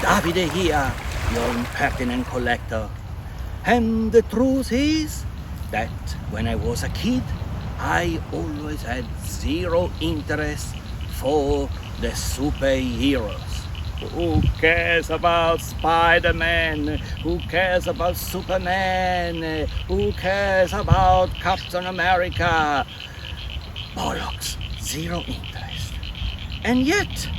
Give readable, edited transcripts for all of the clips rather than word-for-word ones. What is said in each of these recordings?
Davide here, your impertinent collector. And the truth is that when I was a kid, I always had zero interest for the superheroes. Who cares about Spider-Man? Who cares about Superman? Who cares about Captain America? Bollocks, zero interest. And yet,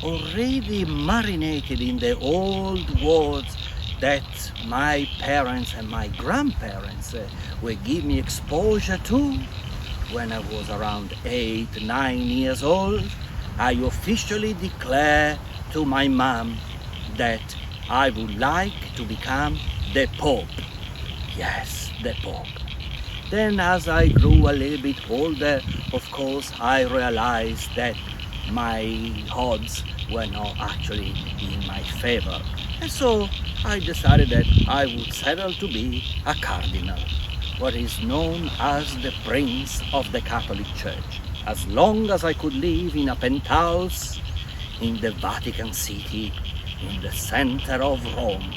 already marinated in the old words that my parents and my grandparents will give me exposure to, when I was around 8, 9 years old, I officially declare to my mom that I would like to become the Pope. Yes, the Pope. Then as I grew a little bit older, of course, I realized that my odds were not actually in my favor. And so I decided that I would settle to be a cardinal, what is known as the Prince of the Catholic Church, as long as I could live in a penthouse in the Vatican City, in the center of Rome,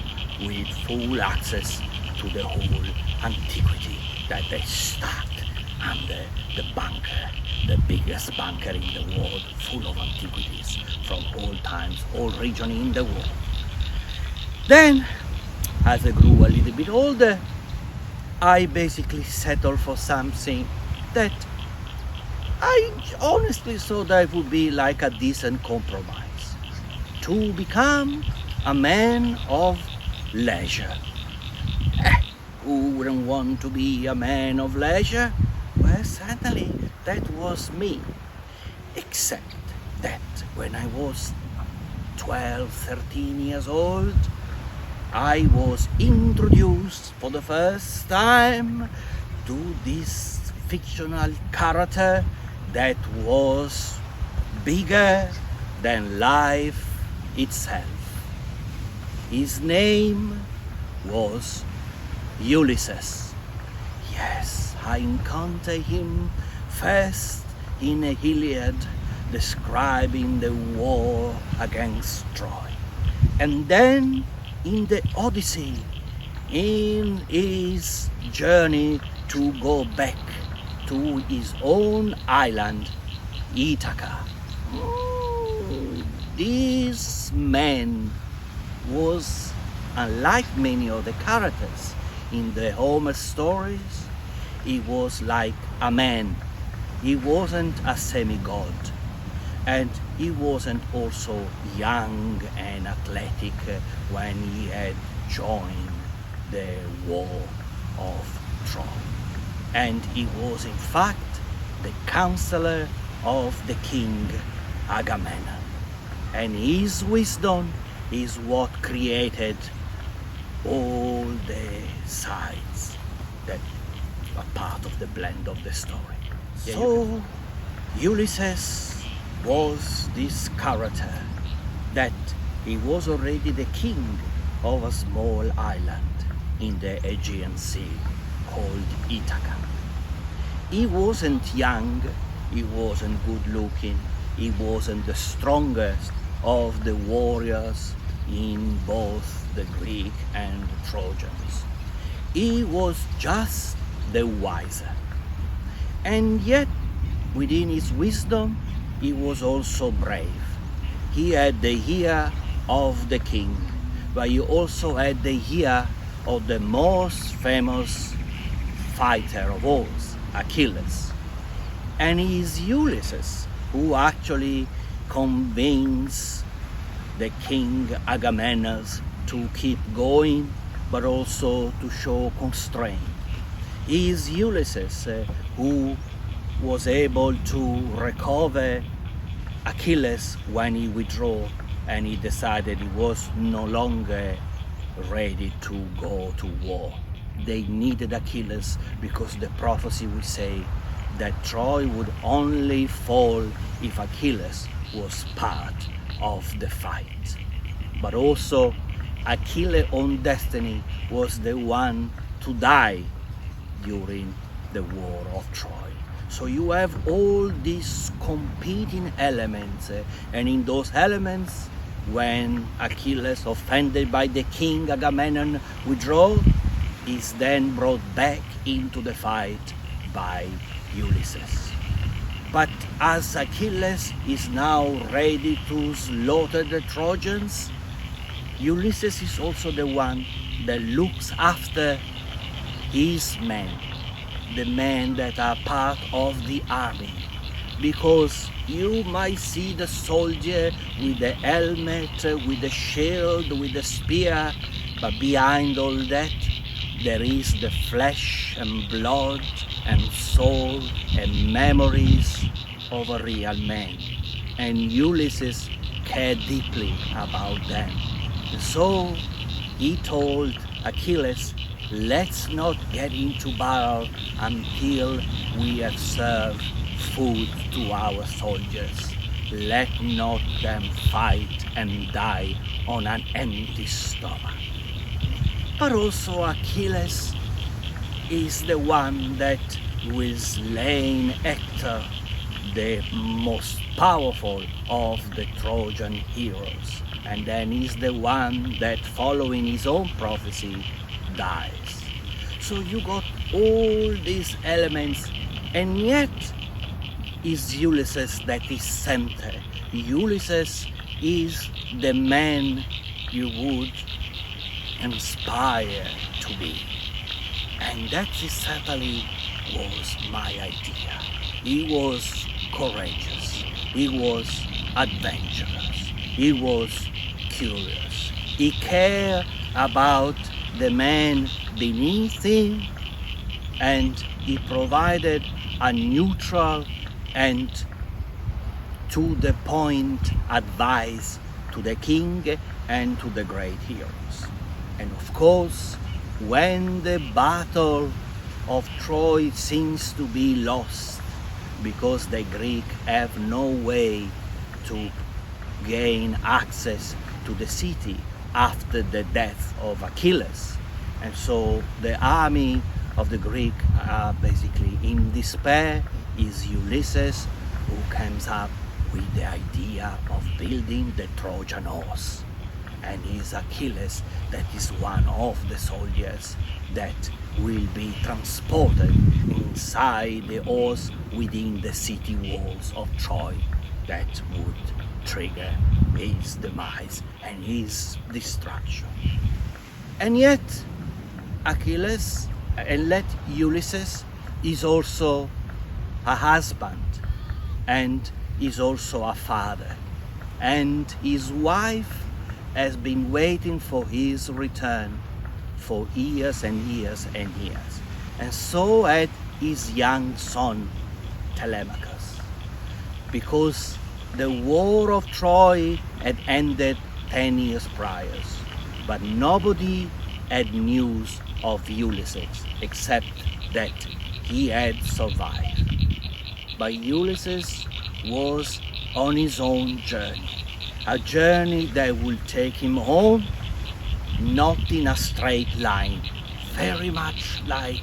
with full access to the whole antiquity that they stacked under the bunker, the biggest bunker in the world, full of antiquities from all times, all regions in the world. Then, as I grew a little bit older, I basically settled for something that I honestly thought that would be like a decent compromise. To become a man of leisure. Who wouldn't want to be a man of leisure? Well, certainly that was me. Except that when I was 12, 13 years old, I was introduced for the first time to this fictional character that was bigger than life itself. His name was Ulysses. Yes, I encountered him first in a Iliad describing the war against Troy, and then in the Odyssey, in his journey to go back to his own island, Ithaca. This man was, unlike many of the characters in the Homer stories, he was like a man. He wasn't a semi-god. And he wasn't also young and athletic when he had joined the war of Troy. And he was in fact the counselor of the king Agamemnon. And his wisdom is what created all the sides that are part of the blend of the story. So Ulysses was this character that he was already the king of a small island in the Aegean Sea called Ithaca. He wasn't young, he wasn't good looking, he wasn't the strongest of the warriors in both the Greek and the Trojans. He was just the wiser. And yet, within his wisdom, he was also brave. He had the ear of the king, but he also had the ear of the most famous fighter of all, Achilles. And it is Ulysses who actually convinced the king Agamemnon to keep going, but also to show constraint. It is Ulysses who was able to recover Achilles when he withdrew and he decided he was no longer ready to go to war. They needed Achilles because the prophecy would say that Troy would only fall if Achilles was part of the fight. But also Achilles' own destiny was the one to die during the war of Troy. So you have all these competing elements, and in those elements when Achilles, offended by the king Agamemnon, withdraw, is then brought back into the fight by Ulysses. But as Achilles is now ready to slaughter the Trojans, Ulysses is also the one that looks after his men, the men that are part of the army. Because you might see the soldier with the helmet, with the shield, with the spear, but behind all that, there is the flesh and blood and soul and memories of a real man. And Ulysses cared deeply about them. And so he told Achilles, let's not get into battle until we have served food to our soldiers. Let not them fight and die on an empty stomach. But also Achilles is the one that will slay Hector, the most powerful of the Trojan heroes. And then he's the one that, following his own prophecy, dies. So you got all these elements, and yet is Ulysses that is center. Ulysses is the man you would inspire to be. And that certainly was my idea. He was courageous. He was adventurous. He was curious. He cared about the man beneath him, and he provided a neutral and to the point advice to the king and to the great heroes. And of course, when the battle of Troy seems to be lost because the Greeks have no way to gain access to the city after the death of Achilles, and so the army of the Greek are basically in despair, is Ulysses who comes up with the idea of building the Trojan horse. And is Achilles that is one of the soldiers that will be transported inside the horse within the city walls of Troy, that would trigger his demise and his destruction. And yet Achilles, and let Ulysses, is also a husband and is also a father, and his wife has been waiting for his return for years and years and years, and so had his young son Telemachus, because the war of Troy had ended 10 years prior, but nobody had news of Ulysses except that he had survived. But Ulysses was on his own journey, a journey that will take him home, not in a straight line, very much like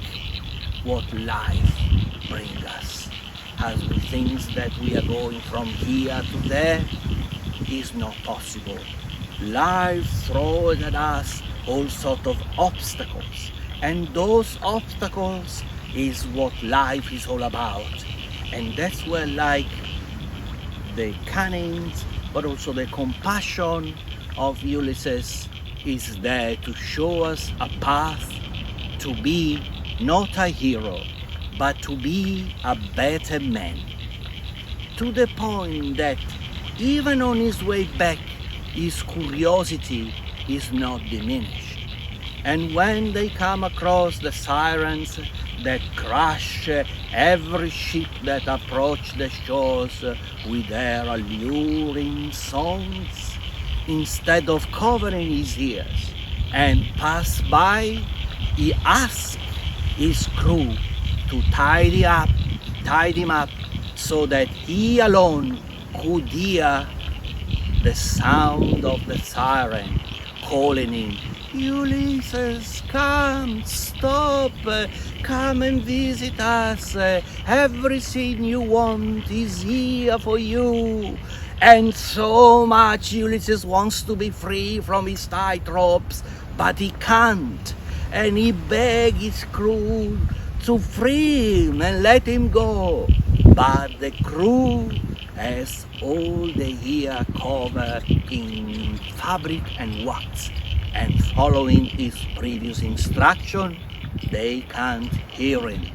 what life brings us. As we think that we are going from here to there, is not possible. Life throws at us all sorts of obstacles, and those obstacles is what life is all about. And that's where, like, the cunning but also the compassion of Ulysses is there to show us a path to be not a hero, but to be a better man, to the point that even on his way back, his curiosity is not diminished. And when they come across the sirens that crush every ship that approach the shores with their alluring songs, instead of covering his ears and pass by, he asks his crew to tie him up so that he alone could hear the sound of the siren calling him, Ulysses, come, stop, come and visit us. Everything you want is here for you. And so much Ulysses wants to be free from his tight ropes, but he can't. And he begs his crew to free him and let him go. But the crew has all the year covered in fabric and wax, and following his previous instruction, they can't hear him.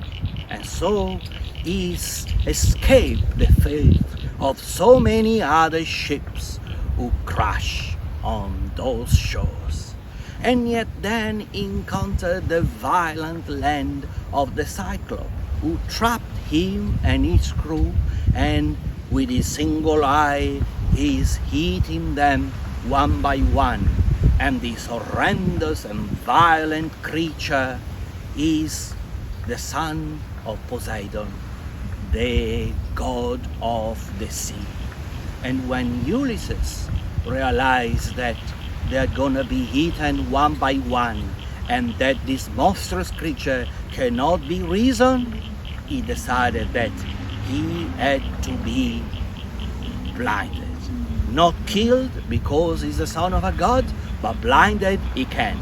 And so he's escaped the fate of so many other ships who crash on those shores. And yet then encountered the violent land of the Cyclops, who trapped him and his crew, and with his single eye he's eating them one by one. And this horrendous and violent creature is the son of Poseidon, the god of the sea. And when Ulysses realized that they're gonna be eaten one by one and that this monstrous creature cannot be reasoned, he decided that he had to be blinded. Not killed because he's the son of a god, but blinded he can.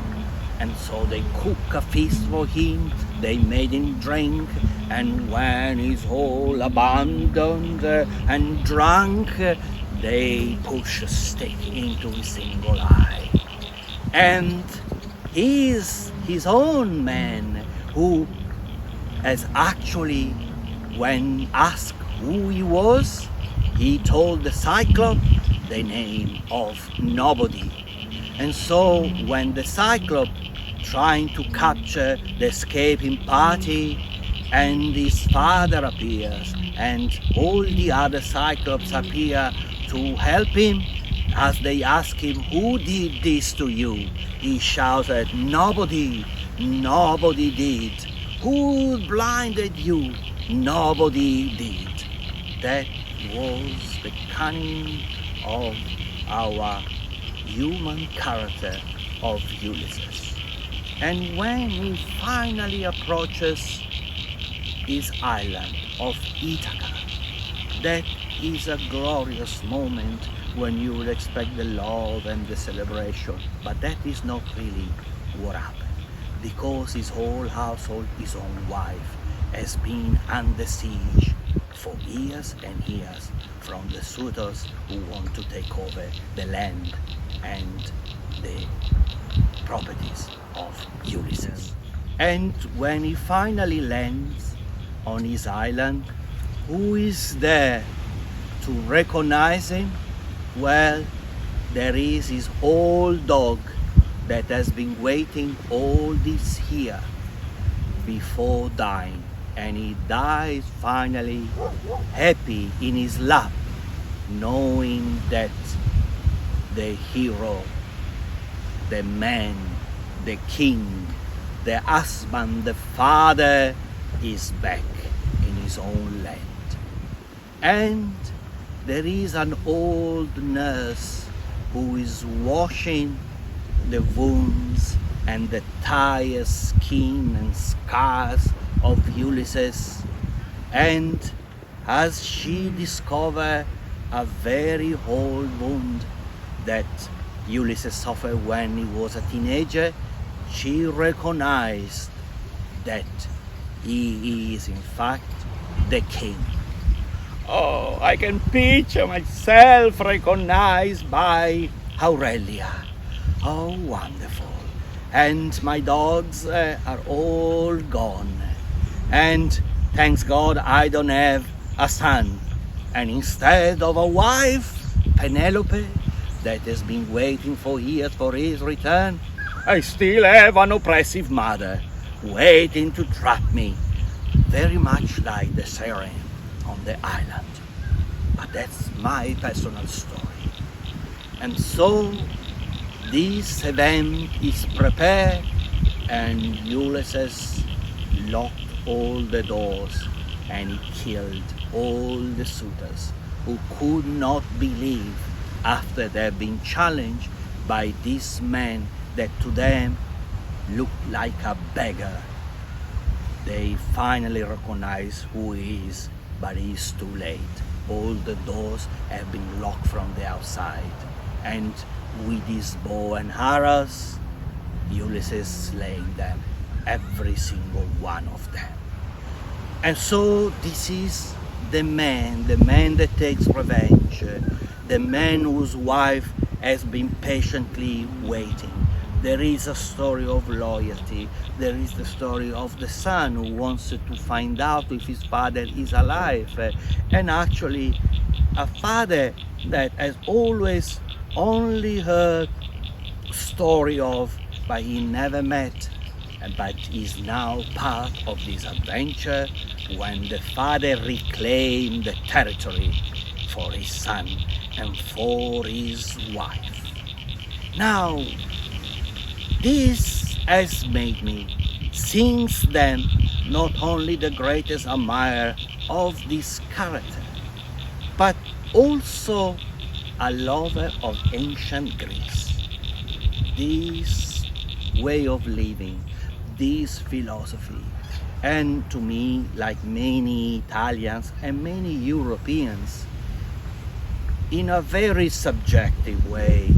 And so they cook a feast for him, they made him drink, and when he's all abandoned and drunk, they push a stick into his single eye. And he's his own man who has actually, when asked who he was, he told the Cyclops the name of nobody. And so when the Cyclops trying to capture the escaping party, and his father appears and all the other Cyclops appear to help him, as they ask him, who did this to you? He shouted, nobody, nobody did. Who blinded you? Nobody did. That was the cunning of our human character of Ulysses. And when he finally approaches his island of Ithaca, that is a glorious moment when you would expect the love and the celebration, but that is not really what happened, because his whole household, his own wife, has been under siege for years and years from the suitors who want to take over the land and the properties of Ulysses. And when he finally lands on his island, who is there to recognize him? Well, there is his old dog that has been waiting all this year before dying, and he dies finally happy in his lap, knowing that the hero, the man, the king, the husband, the father is back in his own land. And there is an old nurse who is washing the wounds and the tired skin and scars of Ulysses. And as she discovered a very old wound that Ulysses suffered when he was a teenager, she recognized that he is in fact the king. Oh, I can picture myself recognized by Aurelia. Oh, wonderful. And my dogs are all gone. And thanks God I don't have a son. And instead of a wife, Penelope, that has been waiting for years for his return, I still have an oppressive mother waiting to trap me, very much like the siren on the island. But that's my personal story. And so this event is prepared, and Ulysses locked all the doors and he killed all the suitors who could not believe, after they've been challenged by this man that to them looked like a beggar. They finally recognize who he is, but it's too late. all the doors have been locked from the outside. And with his bow and arrows, Ulysses slaying them, every single one of them. And so this is the man that takes revenge, the man whose wife has been patiently waiting. There is a story of loyalty. There is the story of the son who wants to find out if his father is alive. And actually, a father that has always only heard story of, but he never met, but is now part of this adventure when the father reclaimed the territory for his son and for his wife. Now, this has made me, since then, not only the greatest admirer of this character, but also a lover of ancient Greece. This way of living, this philosophy, and to me, like many Italians and many Europeans, in a very subjective way,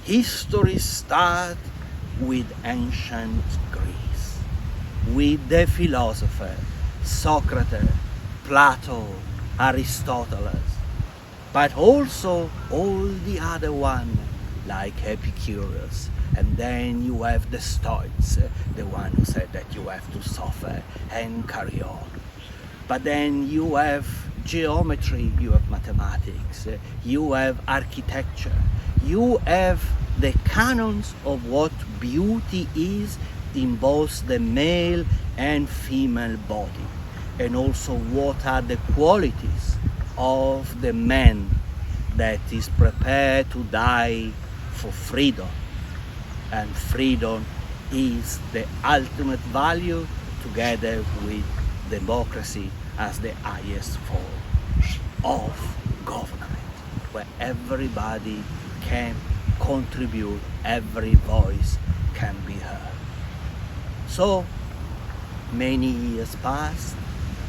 history starts with ancient Greece, with the philosopher Socrates, Plato, Aristotle, but also all the other ones like Epicurus. And then you have the Stoics, the one who said that you have to suffer and carry on. But then you have geometry, you have mathematics, you have architecture, you have the canons of what beauty is in both the male and female body, and also what are the qualities of the man that is prepared to die for freedom. And freedom is the ultimate value, together with democracy as the highest form of government, where everybody can contribute, every voice can be heard. So many years passed,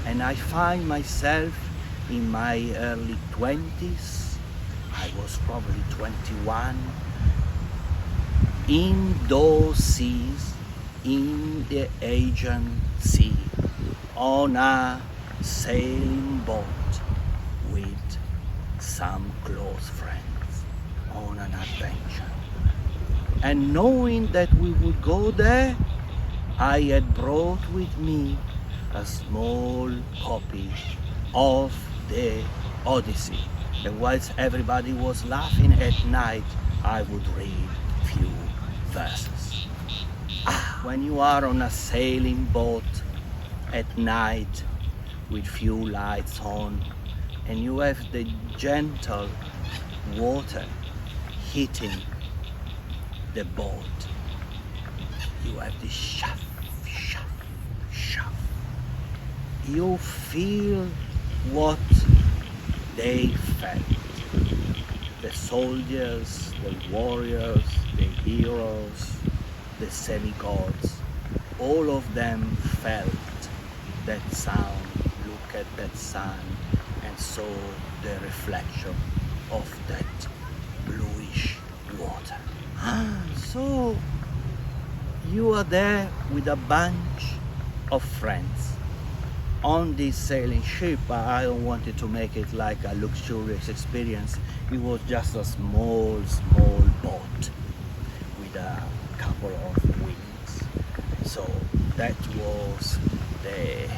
and I find myself in my early 20s, I was probably 21, in those seas, in the Aegean Sea, on a sailing boat with some close friends on an adventure. And knowing that we would go there, I had brought with me a small copy of the Odyssey. And whilst everybody was laughing at night, I would read few verses. When you are on a sailing boat at night with few lights on, and you have the gentle water hitting the boat, you have this shuff, shuff, shuff. You feel what they felt. The soldiers, the warriors, the heroes, the semi-gods, all of them felt that sound, look at that sun, and saw the reflection of that bluish water. So you are there with a bunch of friends on this sailing ship. I don't want it to make it like a luxurious experience. It was just a small boat with a couple of wings. So that was the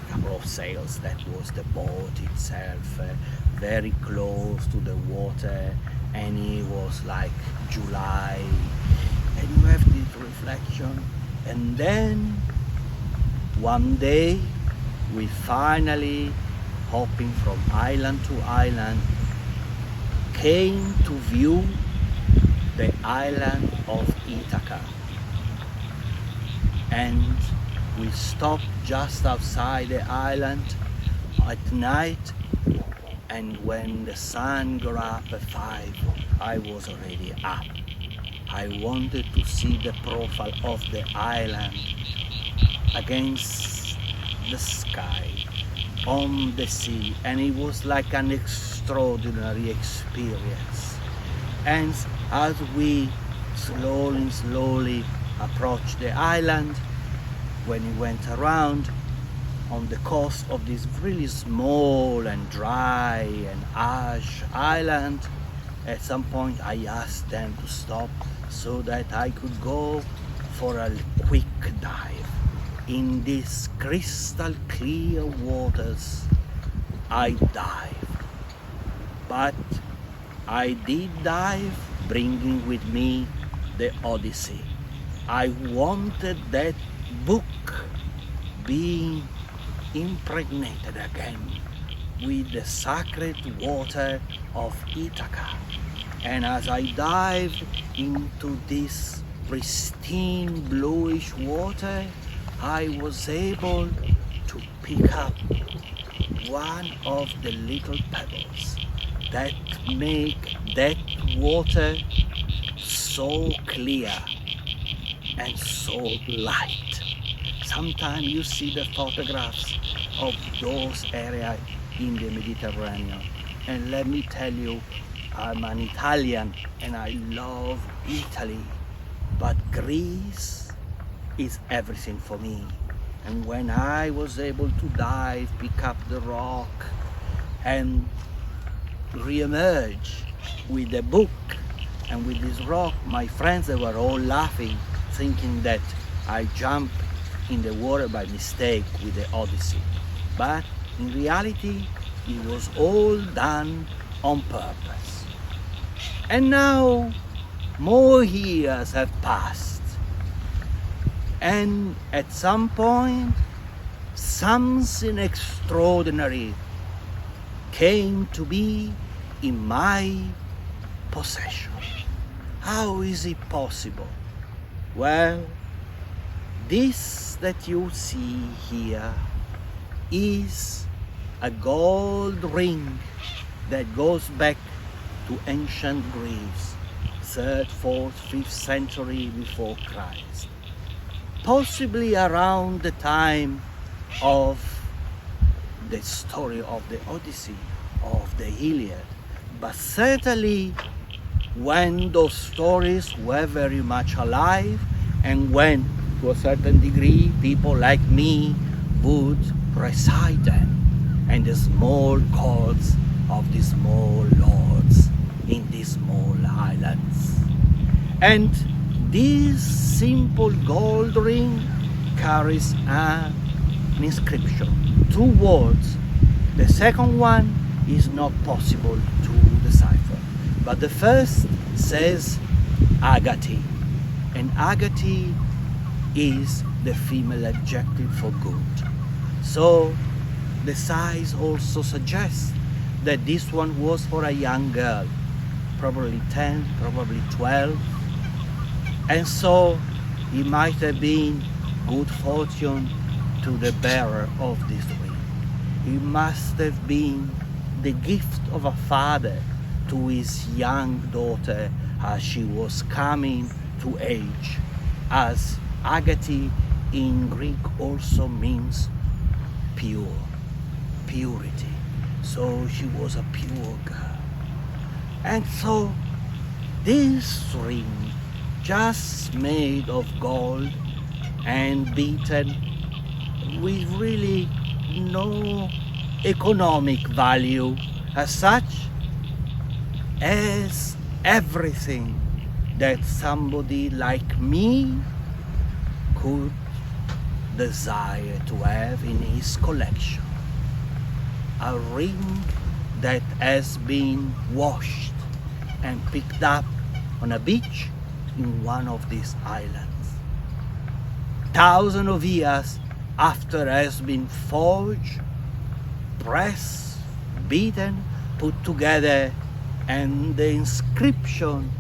couple of sails, that was the boat itself, very close to the water, and it was like July, and you have this reflection. And then one day we finally, hopping from island to island, came to view the island of Ithaca. And we stopped just outside the island at night, and when the sun got up at 5, I was already up. I wanted to see the profile of the island against the sky, on the sea, and it was like an extraordinary experience. And as we slowly approached the island, when we went around on the coast of this really small and dry and ash island, at some point I asked them to stop so that I could go for a quick dive. In these crystal clear waters, I dived. But I did dive bringing with me the Odyssey. I wanted that book being impregnated again with the sacred water of Ithaca. And as I dived into this pristine bluish water, I was able to pick up one of the little pebbles that make that water so clear and so light. Sometimes you see the photographs of those areas in the Mediterranean. And let me tell you, I'm an Italian and I love Italy, but Greece is everything for me. And when I was able to dive, pick up the rock and re-emerge with the book and with this rock, my friends, they were all laughing, thinking that I jumped in the water by mistake with the Odyssey. But in reality, it was all done on purpose. And now more years have passed, and at some point something extraordinary came to be in my possession. How is it possible? Well, this that you see here is a gold ring that goes back to ancient Greece, 3rd, 4th, 5th century before Christ. Possibly around the time of the story of the Odyssey, of the Iliad, but certainly when those stories were very much alive, and when, to a certain degree, people like me would recite them in the small courts of the small lords in these small islands. And this simple gold ring carries an inscription, 2 words. The second one is not possible to decipher, but the first says Agati, and Agati is the female adjective for good. So the size also suggests that this one was for a young girl, probably 10, probably 12, and so it might have been good fortune to the bearer of this ring. It must have been the gift of a father to his young daughter as she was coming to age, as Agati in Greek also means pure, purity. So she was a pure girl. And so this ring, just made of gold and beaten with really no economic value as such, as everything that somebody like me could desire to have in his collection. A ring that has been washed and picked up on a beach in one of these islands. Thousands of years after it has been forged, pressed, beaten, put together, and the inscription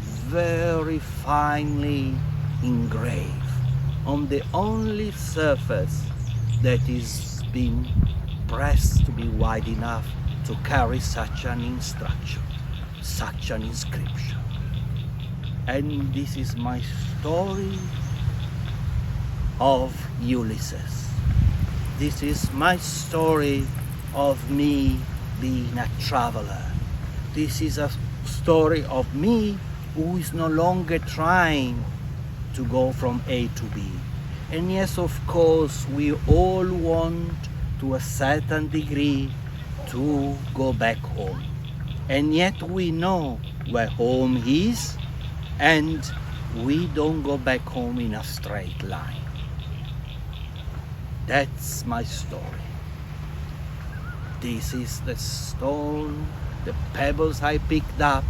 very finely engraved on the only surface that is been pressed to be wide enough to carry such an instruction, such an inscription. And this is my story of Ulysses. This is my story of me being a traveler. This is a story of me who is no longer trying to go from A to B. And yes, of course, we all want to a certain degree to go back home. And yet we know where home is, and we don't go back home in a straight line. That's my story. This is the stone, the pebbles I picked up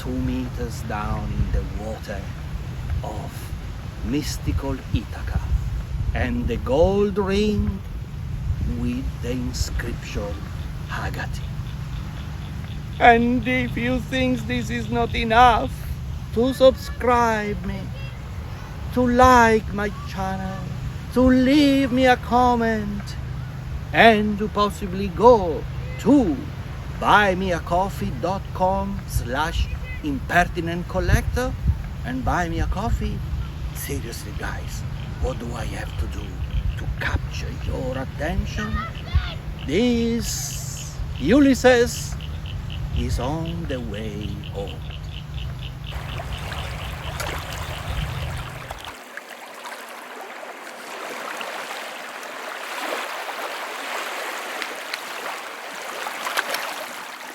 2 meters down in the water of mystical Ithaca, and the gold ring with the inscription Agati. And if you think this is not enough, to subscribe me, to like my channel, to leave me a comment, and to possibly go to buymeacoffee.com/impertinent collector and buy me a coffee. Seriously, guys, what do I have to do to capture your attention? This Ulysses is on the way home.